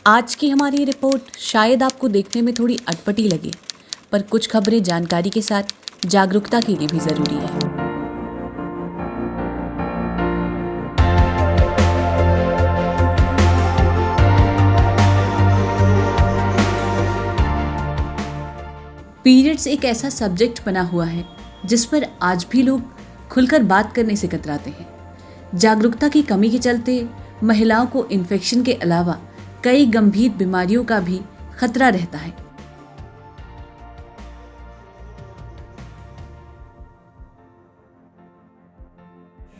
आज की हमारी रिपोर्ट शायद आपको देखने में थोड़ी अटपटी लगे, पर कुछ खबरें जानकारी के साथ जागरूकता के लिए भी ज़रूरी है। पीरियड्स एक ऐसा सब्जेक्ट बना हुआ है जिस पर आज भी लोग खुलकर बात करने से कतराते हैं। जागरूकता की कमी के चलते महिलाओं को इन्फेक्शन के अलावा कई गंभीर बीमारियों का भी खतरा रहता है।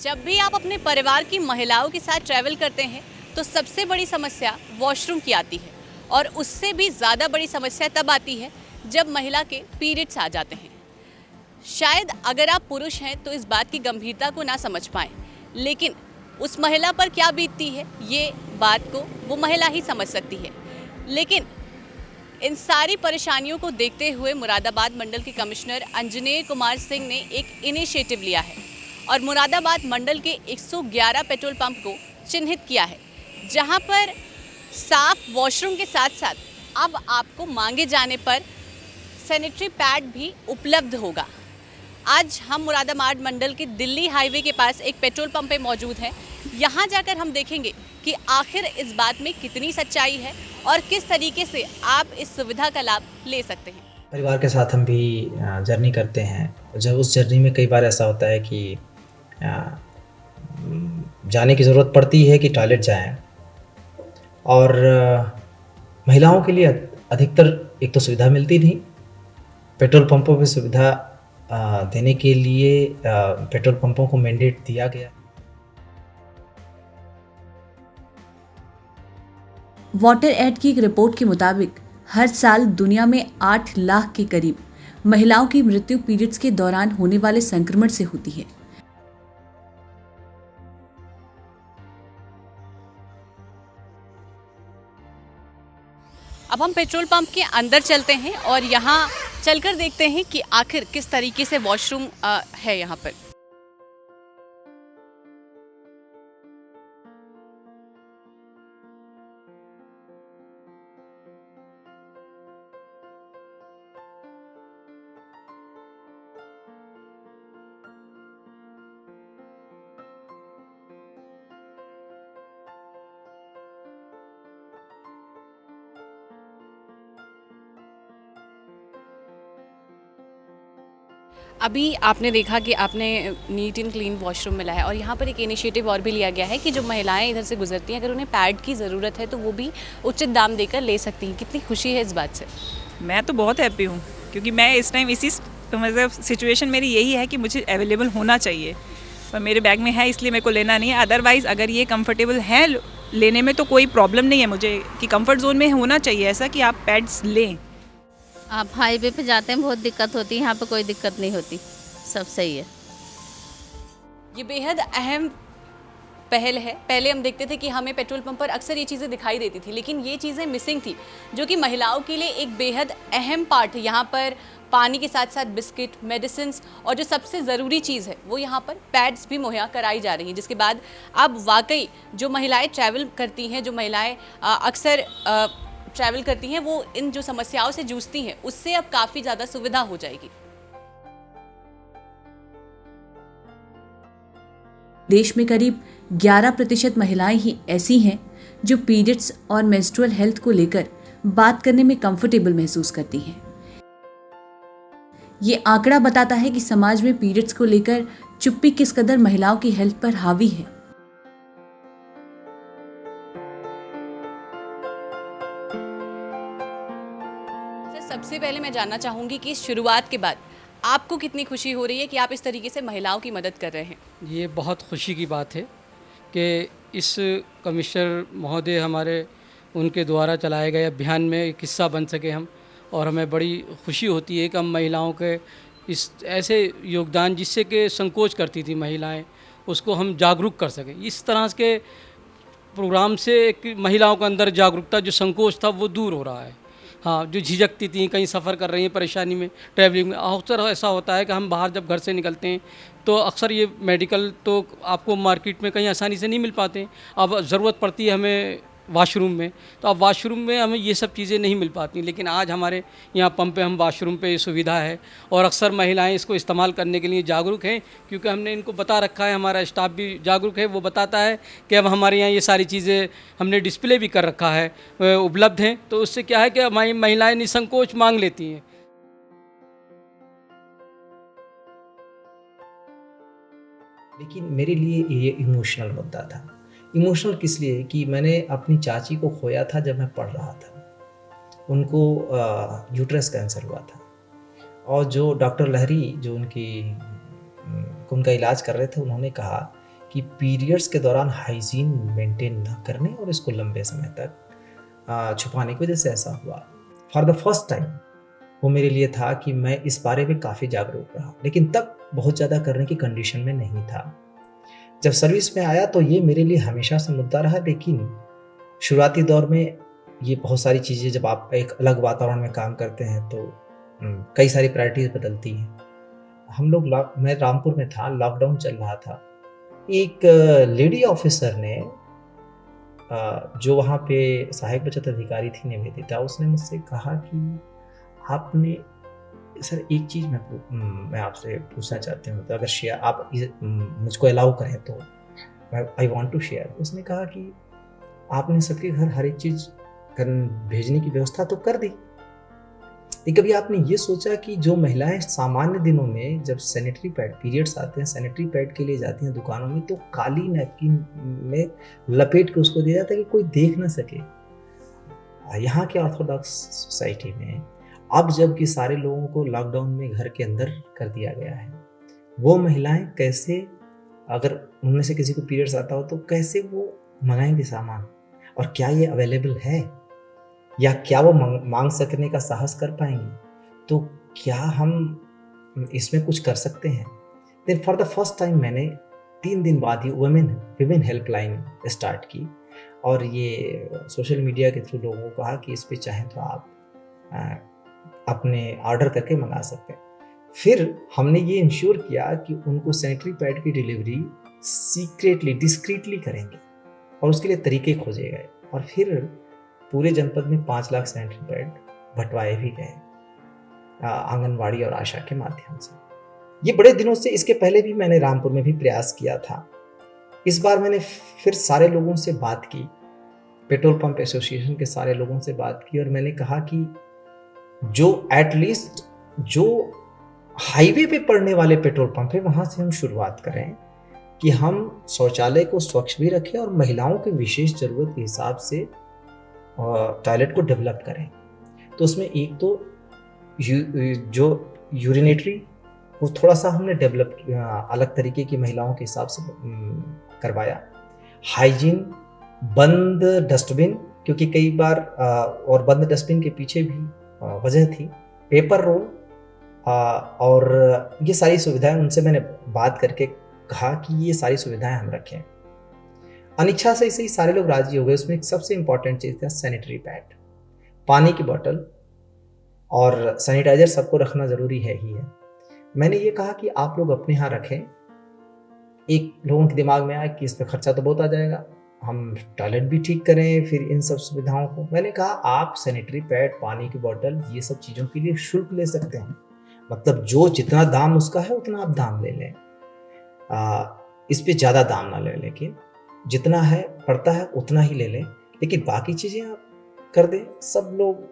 जब भी आप अपने परिवार की महिलाओं के साथ ट्रैवल करते हैं तो सबसे बड़ी समस्या वॉशरूम की आती है, और उससे भी ज़्यादा बड़ी समस्या तब आती है जब महिला के पीरियड्स आ जाते हैं। शायद अगर आप पुरुष हैं तो इस बात की गंभीरता को ना समझ पाएं, लेकिन उस महिला पर क्या बीतती है ये बात को वो महिला ही समझ सकती है। लेकिन इन सारी परेशानियों को देखते हुए मुरादाबाद मंडल के कमिश्नर अंजनेय कुमार सिंह ने एक इनिशिएटिव लिया है और मुरादाबाद मंडल के 111 पेट्रोल पंप को चिन्हित किया है, जहां पर साफ वॉशरूम के साथ साथ अब आपको मांगे जाने पर सैनिटरी पैड भी उपलब्ध होगा। आज हम मुरादाबाद मंडल के दिल्ली हाईवे के पास एक पेट्रोल पंप पे मौजूद हैं। यहाँ जाकर हम देखेंगे कि आखिर इस बात में कितनी सच्चाई है और किस तरीके से आप इस सुविधा का लाभ ले सकते हैं। परिवार के साथ हम भी जर्नी करते हैं। जब उस जर्नी में कई बार ऐसा होता है कि जाने की ज़रूरत पड़ती है कि टॉयलेट जाएं, और महिलाओं के लिए अधिकतर एक तो सुविधा मिलती नहीं, पेट्रोल पंपों पर सुविधा देने के लिए पेट्रोल पंपों को मैंडेट दिया गया। वाटर एड की एक रिपोर्ट के मुताबिक हर साल दुनिया में 8 लाख के करीब महिलाओं की मृत्यु पीरियड्स के दौरान होने वाले संक्रमण से होती है। अब हम पेट्रोल पंप के अंदर चलते हैं और यहाँ चलकर देखते हैं कि आखिर किस तरीके से वॉशरूम है यहाँ पर। अभी आपने देखा कि आपने नीट एंड क्लीन वॉशरूम मिला है, और यहाँ पर एक इनिशिएटिव और भी लिया गया है कि जो महिलाएं इधर से गुजरती हैं, अगर उन्हें पैड की ज़रूरत है तो वो भी उचित दाम देकर ले सकती हैं। कितनी खुशी है इस बात से। मैं तो बहुत हैप्पी हूँ, क्योंकि मैं इस टाइम इसी मतलब सिचुएशन मेरी यही है कि मुझे अवेलेबल होना चाहिए, पर मेरे बैग में है इसलिए मेरे को लेना नहीं है। अदरवाइज़ अगर ये कंफर्टेबल है लेने में तो कोई प्रॉब्लम नहीं है मुझे, कि कंफर्ट जोन में होना चाहिए ऐसा कि आप पैड्स लें। आप हाईवे पे जाते हैं बहुत दिक्कत होती है, यहाँ पे कोई दिक्कत नहीं होती, सब सही है। ये बेहद अहम पहल है। पहले हम देखते थे कि हमें पेट्रोल पंप पर अक्सर ये चीज़ें दिखाई देती थी, लेकिन ये चीज़ें मिसिंग थी, जो कि महिलाओं के लिए एक बेहद अहम पार्ट है। यहाँ पर पानी के साथ साथ बिस्किट, मेडिसिन्स और जो सबसे ज़रूरी चीज़ है वो यहाँ पर पैड्स भी मुहैया कराई जा रही हैं, जिसके बाद अब वाकई जो महिलाएं ट्रैवल करती हैं, जो महिलाएं अक्सर ट्रैवल करती हैं, वो इन जो समस्याओं से जूझती हैं उससे अब काफ़ी ज़्यादा सुविधा हो जाएगी। देश में करीब 11% महिलाएं ही ऐसी हैं जो पीरियड्स और मेंस्ट्रुअल हेल्थ को लेकर बात करने में कंफर्टेबल महसूस करती हैं। ये आंकड़ा बताता है कि समाज में पीरियड्स को लेकर चुप्पी किस कदर महिलाओं की हेल्थ पर हावी है। सबसे पहले मैं जानना चाहूँगी कि शुरुआत के बाद आपको कितनी खुशी हो रही है कि आप इस तरीके से महिलाओं की मदद कर रहे हैं। ये बहुत खुशी की बात है कि इस कमिश्नर महोदय हमारे उनके द्वारा चलाए गए अभियान में एक हिस्सा बन सके हम, और हमें बड़ी खुशी होती है कि हम महिलाओं के इस ऐसे योगदान जिससे कि संकोच करती थी महिलाएं, उसको हम जागरूक कर सकें। इस तरह के प्रोग्राम से एक महिलाओं के अंदर जागरूकता, जो संकोच था वो दूर हो रहा है। हाँ, जो झिझकती थी, कहीं सफ़र कर रही हैं, परेशानी में, ट्रैवलिंग में, अक्सर ऐसा होता है कि हम बाहर जब घर से निकलते हैं तो अक्सर ये मेडिकल तो आपको मार्केट में कहीं आसानी से नहीं मिल पाते। अब ज़रूरत पड़ती है हमें वाशरूम में, तो अब वाशरूम में हमें ये सब चीज़ें नहीं मिल पाती, लेकिन आज हमारे यहाँ पंप पे हम वाशरूम पे ये सुविधा है और अक्सर महिलाएं इसको इस्तेमाल करने के लिए जागरूक हैं, क्योंकि हमने इनको बता रखा है, हमारा स्टाफ भी जागरूक है, वो बताता है कि अब हमारे यहाँ ये सारी चीज़ें हमने डिस्प्ले भी कर रखा है, उपलब्ध हैं, तो उससे क्या है कि हमारी महिलाएँ निसंकोच मांग लेती हैं। लेकिन मेरे लिए ये इमोशनल मुद्दा था। इमोशनल किस लिए कि मैंने अपनी चाची को खोया था जब मैं पढ़ रहा था। उनको यूट्रस कैंसर हुआ था और जो डॉक्टर लहरी जो उनका इलाज कर रहे थे, उन्होंने कहा कि पीरियड्स के दौरान हाइजीन मेंटेन ना करने और इसको लंबे समय तक छुपाने की वजह से ऐसा हुआ। फॉर द फर्स्ट टाइम वो मेरे लिए था कि मैं इस बारे में काफ़ी जागरूक रहा, लेकिन तब बहुत ज़्यादा करने की कंडीशन में नहीं था। जब सर्विस में आया तो ये मेरे लिए हमेशा से मुद्दा रहा, लेकिन शुरुआती दौर में ये बहुत सारी चीज़ें, जब आप एक अलग वातावरण में काम करते हैं तो कई सारी प्रायोरिटीज़ बदलती हैं। मैं रामपुर में था, लॉकडाउन चल रहा था। एक लेडी ऑफिसर ने जो वहाँ पे सहायक बचत अधिकारी थी निवेदिता, उसने मुझसे कहा कि आपने सर एक चीज़ मैं आपसे पूछना चाहती हूँ, तो अगर शेयर आप मुझको अलाउ करें तो आई वांट टू शेयर। उसने कहा कि आपने सबके घर हर एक चीज़ भेजने की व्यवस्था तो कर दी, लेकिन कभी आपने ये सोचा कि जो महिलाएं सामान्य दिनों में जब सैनिटरी पैड पीरियड्स आते हैं, सैनिटरी पैड के लिए जाती हैं दुकानों में, तो काली नैपकिन में लपेट के उसको दिया जाता है कि कोई देख ना सके। यहाँ के ऑर्थोडॉक्स सोसाइटी में अब जबकि सारे लोगों को लॉकडाउन में घर के अंदर कर दिया गया है, वो महिलाएं कैसे, अगर उनमें से किसी को पीरियड्स आता हो तो कैसे वो मंगाएंगे सामान, और क्या ये अवेलेबल है, या क्या वो मांग सकने का साहस कर पाएंगे? तो क्या हम इसमें कुछ कर सकते हैं? Then for the first time मैंने 3 दिन बाद ही विमेन हेल्पलाइन स्टार्ट की, और ये सोशल मीडिया के थ्रू लोगों को कहा कि इस पे चाहें तो आप अपने ऑर्डर करके मंगा सकते हैं। फिर हमने ये इंश्योर किया कि उनको सैनिटरी पैड की डिलीवरी सीक्रेटली, डिस्क्रीटली करेंगे, और उसके लिए तरीके खोजे गए, और फिर पूरे जनपद में 5 लाख सैनिटरी पैड बंटवाए भी गए आंगनवाड़ी और आशा के माध्यम से। ये बड़े दिनों से, इसके पहले भी मैंने रामपुर में भी प्रयास किया था। इस बार मैंने फिर सारे लोगों से बात की, पेट्रोल पंप एसोसिएशन के सारे लोगों से बात की, और मैंने कहा कि जो एटलीस्ट जो हाईवे पे पड़ने वाले पेट्रोल पंप है, वहाँ से हम शुरुआत करें कि हम शौचालय को स्वच्छ भी रखें और महिलाओं के विशेष ज़रूरत के हिसाब से टॉयलेट को डेवलप करें। तो उसमें एक तो जो यूरिनेटरी, वो थोड़ा सा हमने डेवलप अलग तरीके की महिलाओं के हिसाब से करवाया। हाइजीन, बंद डस्टबिन, क्योंकि कई बार और बंद डस्टबिन के पीछे भी वजह थी, पेपर रोल, और ये सारी सुविधाएं उनसे मैंने बात करके कहा कि ये सारी सुविधाएं हम रखें। अनिच्छा से ही सारे लोग राजी हो गए। उसमें एक सबसे इंपॉर्टेंट चीज़ था सैनिटरी पैड, पानी की बोतल और सैनिटाइजर सबको रखना ज़रूरी है ही है। मैंने ये कहा कि आप लोग अपने यहाँ रखें। एक लोगों के दिमाग में आया कि इस पर खर्चा तो बहुत आ जाएगा, हम टॉयलेट भी ठीक करें, फिर इन सब सुविधाओं को। मैंने कहा आप सैनिटरी पैड, पानी की बोतल, ये सब चीज़ों के लिए शुल्क ले सकते हैं, मतलब जो जितना दाम उसका है उतना आप दाम ले लें, इस पे ज़्यादा दाम ना लें, लेकिन जितना है पड़ता है उतना ही ले लें, लेकिन बाकी चीज़ें आप कर दें। सब लोग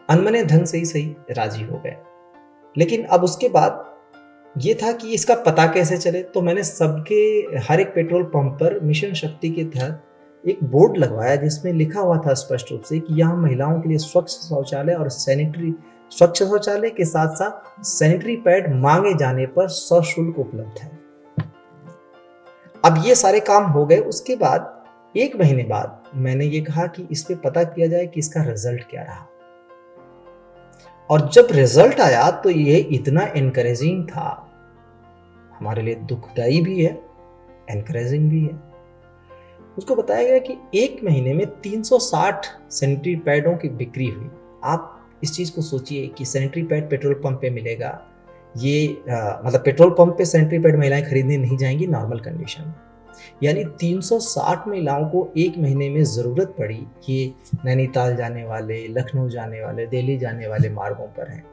अनमने ढंग से ही सही राजी हो गए। लेकिन अब उसके बाद ये था कि इसका पता कैसे चले, तो मैंने सबके हर एक पेट्रोल पंप पर मिशन शक्ति के तहत एक बोर्ड लगवाया जिसमें लिखा हुआ था स्पष्ट रूप से कि यहाँ महिलाओं के लिए स्वच्छ शौचालय और स्वच्छ शौचालय के साथ साथ सैनिटरी पैड मांगे जाने पर सशुल्क उपलब्ध है। अब ये सारे काम हो गए। उसके बाद 1 महीने बाद मैंने ये कहा कि इस पे पता किया जाए कि इसका रिजल्ट क्या रहा, और जब रिजल्ट आया तो ये इतना एनकरेजिंग था, हमारे लिए दुखदाई भी है, एनकरेजिंग भी है। उसको बताया गया कि 1 महीने में 360 सैनिटरी पैडों की बिक्री हुई। आप इस चीज़ को सोचिए कि सैनिटरी पैड पेट्रोल पंप पे मिलेगा, ये मतलब पेट्रोल पंप पे सैनिटरी पैड महिलाएं खरीदने नहीं जाएंगी नॉर्मल कंडीशन में, यानी 360 महिलाओं को एक महीने में ज़रूरत पड़ी कि नैनीताल जाने वाले, लखनऊ जाने वाले, दिल्ली जाने वाले मार्गों पर हैं,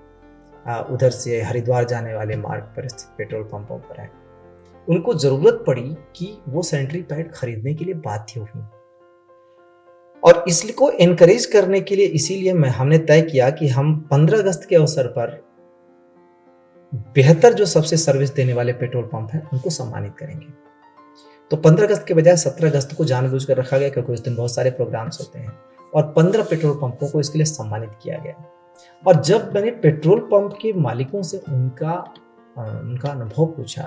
उधर से हरिद्वार जाने वाले मार्ग पर स्थित पेट्रोल पंपों पर हैं, उनको ज़रूरत पड़ी कि वो सैनिटरी पैड खरीदने के लिए बाध्य हुई। और इसको एनकरेज करने के लिए इसीलिए हमने तय किया कि हम 15 अगस्त के अवसर पर बेहतर जो सबसे सर्विस देने वाले पेट्रोल पंप हैं उनको सम्मानित करेंगे। तो 15 अगस्त के बजाय 17 अगस्त को जानबूझकर रखा गया, क्योंकि उस दिन बहुत सारे प्रोग्राम्स होते हैं, और 15 पेट्रोल पंपों को इसके लिए सम्मानित किया गया। और जब मैंने पेट्रोल पंप के मालिकों से उनका अनुभव पूछा,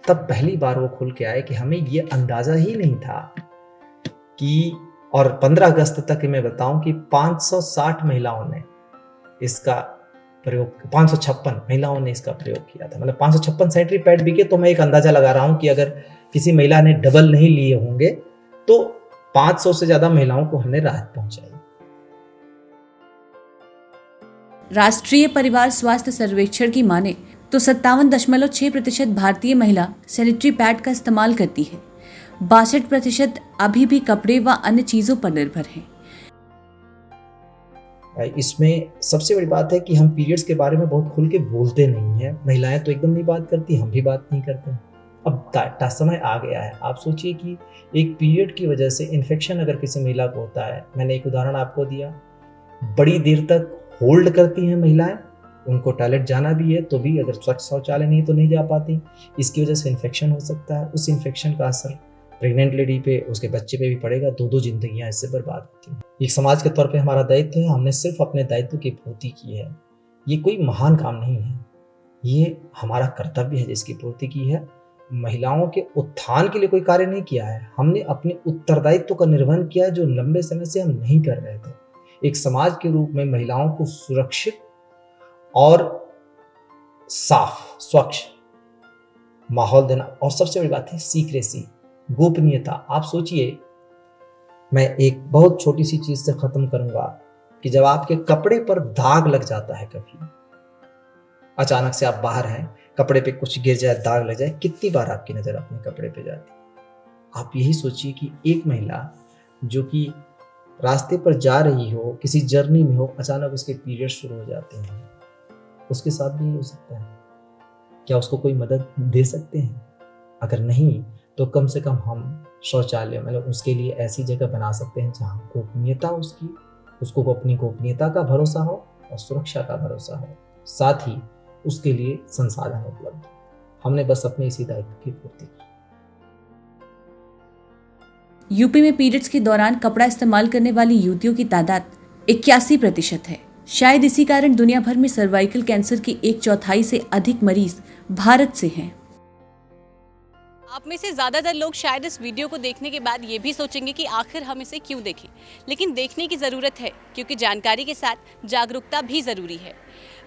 तब पहली बार वो खुल के आए कि हमें ये अंदाजा ही नहीं था कि, और 15 अगस्त तक मैं बताऊं कि 560 महिलाओं ने इसका प्रयोग, 556 महिलाओं ने इसका प्रयोग किया था। मतलब 556 सैनिटरी पैड बिके। तो मैं एक अंदाजा लगा रहा हूं कि अगर किसी महिला ने डबल नहीं लिए होंगे तो 500 से ज्यादा महिलाओं को हमने राहत पहुंचाई। राष्ट्रीय परिवार स्वास्थ्य सर्वेक्षण की माने तो 57.6% भारतीय महिला सैनिटरी पैड का इस्तेमाल करती है। 62% अभी भी कपड़े व अन्य चीजों पर निर्भर हैं। इसमें सबसे बड़ी बात है कि हम पीरियड्स के बारे में बहुत खुल के बोलते नहीं हैं। महिलाएं तो एकदम नहीं बात करती, हम भी बात नहीं करते। अब समय आ गया है। आप सोचिए कि एक पीरियड की वजह से इन्फेक्शन अगर किसी महिला को होता है, मैंने एक उदाहरण आपको दिया, बड़ी देर तक होल्ड करती हैं महिलाएं, उनको टॉयलेट जाना भी है तो भी अगर स्वच्छ शौचालय नहीं तो नहीं जा पाती, इसकी वजह से इन्फेक्शन हो सकता है। उस इन्फेक्शन का असर प्रेग्नेंट लेडी पे, उसके बच्चे पे भी पड़ेगा। 2 जिंदगियां इससे बर्बाद होती हैं। एक समाज के तौर पे हमारा दायित्व है, हमने सिर्फ अपने दायित्व की पूर्ति की है। ये कोई महान काम नहीं है, ये हमारा कर्तव्य है जिसकी पूर्ति की है। महिलाओं के उत्थान के लिए कोई कार्य नहीं किया है, हमने अपने उत्तरदायित्व का निर्वहन किया है जो लंबे समय से हम नहीं कर रहे थे। एक समाज के रूप में महिलाओं को सुरक्षित और साफ स्वच्छ माहौल देना, और सबसे बड़ी बात है सीक्रेसी, गोपनीयता। आप सोचिए, मैं एक बहुत छोटी सी चीज से खत्म करूंगा कि जब आपके कपड़े पर दाग लग जाता है, कभी अचानक से आप बाहर हैं, कपड़े पे कुछ गिर जाए, दाग लग जाए, कितनी बार आपकी नजर अपने कपड़े पे जाती है। आप यही सोचिए कि एक महिला जो कि रास्ते पर जा रही हो, किसी जर्नी में हो, अचानक उसके पीरियड शुरू हो जाते हैं, उसके साथ भी हो सकता है। क्या उसको कोई मदद दे सकते हैं? अगर नहीं तो कम से कम हम शौचालय, मतलब उसके लिए ऐसी जगह बना सकते हैं जहाँ गोपनीयता उसको अपनी गोपनीयता का भरोसा हो और सुरक्षा का भरोसा हो, साथ ही उसके लिए संसाधन उपलब्ध। हमने बस अपने इसी दायित्व की पूर्ति की। यूपी में पीरियड्स के दौरान कपड़ा इस्तेमाल करने वाली युवतियों की तादाद 81% है। शायद इसी कारण दुनिया भर में सर्वाइकल कैंसर की 1/4 से अधिक मरीज भारत से हैं। आप में से ज़्यादातर लोग शायद इस वीडियो को देखने के बाद ये भी सोचेंगे कि आखिर हम इसे क्यों देखें, लेकिन देखने की ज़रूरत है क्योंकि जानकारी के साथ जागरूकता भी ज़रूरी है।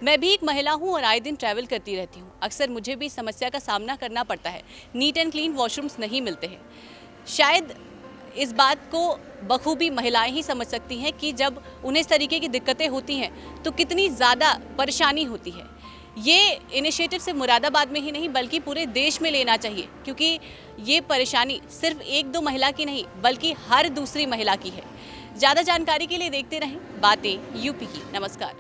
मैं भी एक महिला हूँ और आए दिन ट्रैवल करती रहती हूँ। अक्सर मुझे भी समस्या का सामना करना पड़ता है, नीट एंड क्लीन वॉशरूम्स नहीं मिलते हैं। शायद इस बात को बखूबी महिलाएं ही समझ सकती हैं कि जब उन्हें इस तरीके की दिक्कतें होती हैं तो कितनी ज़्यादा परेशानी होती है। ये इनिशिएटिव सिर्फ मुरादाबाद में ही नहीं बल्कि पूरे देश में लेना चाहिए, क्योंकि ये परेशानी सिर्फ 1-2 महिला की नहीं बल्कि हर दूसरी महिला की है। ज़्यादा जानकारी के लिए देखते रहें बातें यूपी की। नमस्कार।